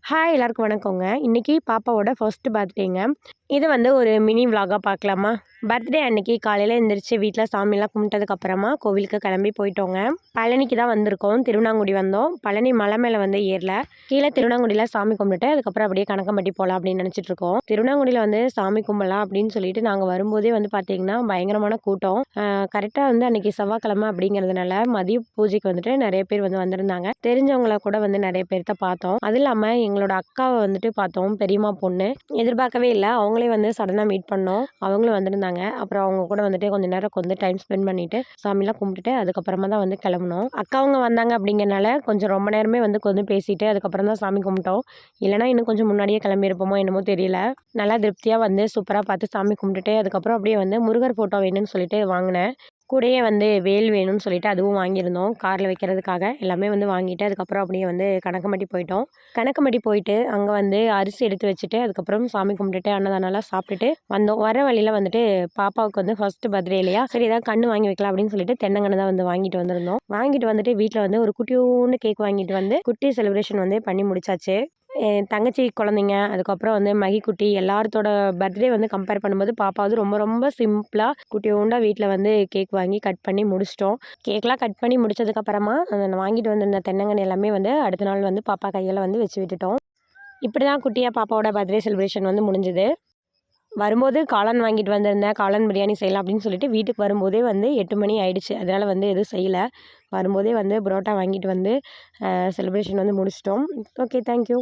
Hi எல்லாருக்கும் வணக்கங்க. இன்னைக்கு பாப்பாவோட ஃபர்ஸ்ட் பர்த்டேங்க. இது வந்து ஒரு மினி விலாகா பார்க்கலாமா? பர்த்டே அன்னைக்கு காலையில எந்திரிச்சு வீட்ல சாமிலாம் கும்பிட்டதுக்கு அப்புறமா கோவிலுக்கு கிளம்பி போயிட்டோங்க. பழனிக்கு தான் வந்திருக்கோம். திருவண்ணாங்குடி வந்தோம். பழனி மலை மேல வந்து ஏறல. கீழ திருவண்ணாங்குடியில சாமி கும்பிட்டுட்டு அதுக்கப்புறம் அப்படியே கணக்கம்பட்டி போலாம் அப்படின்னு நினைச்சிட்டு இருக்கோம். திருவண்ணாங்குடியில வந்து சாமி கும்பலாம் அப்படின்னு சொல்லிட்டு நாங்க வரும்போதே வந்து பார்த்தீங்கன்னா பயங்கரமான கூட்டம். கரெக்டா வந்து அன்னைக்கு செவ்வாய்க்கிழமை அப்படிங்கிறதுனால மதிய பூஜைக்கு வந்துட்டு நிறைய பேர் வந்து வந்திருந்தாங்க. தெரிஞ்சவங்கள கூட வந்து நிறைய பேர்த்த பார்த்தோம். அது இல்லாம எங்களோட அக்காவை வந்துட்டு பார்த்தோம். பெரியம்மா பொண்ணு. எதிர்பார்க்கவே இல்ல. அவங்களே வந்து சடனா மீட் பண்ணோம். அவங்களும் வந்திருந்தாங்க. அப்புறம் அவங்க கூட வந்துட்டு கொஞ்ச நேரம் வந்து டைம் ஸ்பெண்ட் பண்ணிட்டு சாமிலாம் கும்பிட்டுட்டு அதுக்கப்புறமா தான் வந்து கிளம்புனோம். அக்கா அவங்க வந்தாங்க அப்படிங்கிறனால கொஞ்சம் ரொம்ப நேரமே வந்து பேசிட்டு அதுக்கப்புறம் தான் சாமி கும்பிட்டோம். இல்லைன்னா இன்னும் கொஞ்சம் முன்னாடியே கிளம்பியிருப்போமோ என்னமோ தெரியல. நல்லா திருப்தியா வந்து சூப்பரா பார்த்து சாமி கும்பிட்டுட்டு அதுக்கப்புறம் அப்படியே வந்து முருகர் ஃபோட்டோ வேணும்னு சொல்லிட்டு வாங்கினேன். கூடயே வந்து வேல் வேணும்னு சொல்லிட்டு அதுவும் வாங்கியிருந்தோம். கார்ல வைக்கிறதுக்காக எல்லாமே வந்து வாங்கிட்டு அதுக்கப்புறம் அப்படியே வந்து கணக்கம்பட்டி போயிட்டோம். கணக்கம்பட்டி போயிட்டு அங்கே வந்து அரிசி எடுத்து வச்சுட்டு அதுக்கப்புறம் சாமி கும்பிட்டுட்டு அன்னதானம்லாம் சாப்பிட்டுட்டு வந்தோம். வர வழியில் வந்துட்டு பாப்பாவுக்கு வந்து ஃபர்ஸ்ட் பர்த்டே இல்லையா, சரி ஏதாவது கண்ணு வாங்கி வைக்கலாம் அப்படின்னு சொல்லிட்டு தென்னங்கன்று தான் வந்து வாங்கிட்டு வந்திருந்தோம். வாங்கிட்டு வந்துட்டு வீட்டில் வந்து ஒரு குட்டியோண்டு கேக் வாங்கிட்டு வந்து குட்டி செலிப்ரேஷன் வந்து பண்ணி முடிச்சாச்சு. என் தங்கச்சி குழந்தைங்க அதுக்கப்புறம் வந்து மகிக்குட்டி எல்லாத்தோட பர்த்டே வந்து கம்பேர் பண்ணும்போது பாப்பா வந்து ரொம்ப ரொம்ப சிம்பிளாக குட்டியோண்டா வீட்டில் வந்து கேக் வாங்கி கட் பண்ணி முடிச்சிட்டோம். கேக்லாம் கட் பண்ணி முடிச்சதுக்கப்புறமா அந்த வாங்கிட்டு வந்திருந்த தென்னங்கன்று எல்லாமே வந்து அடுத்த நாள் வந்து பாப்பா கையில் வந்து வச்சு விட்டுட்டோம். இப்படி தான் குட்டியாக பாப்பாவோட பர்த்டே செலிப்ரேஷன் வந்து முடிஞ்சுது. வரும்போது காளான் வாங்கிட்டு வந்திருந்தேன். காளான் பிரியாணி செய்யலாம் அப்படின்னு சொல்லிட்டு வீட்டுக்கு வரும்போதே வந்து 8 மணி ஆயிடுச்சு. அதனால் வந்து எதுவும் செய்யல. வரும்போதே வந்து புரோட்டா வாங்கிட்டு வந்து செலிப்ரேஷன் வந்து முடிச்சிட்டோம். Okay, thank you.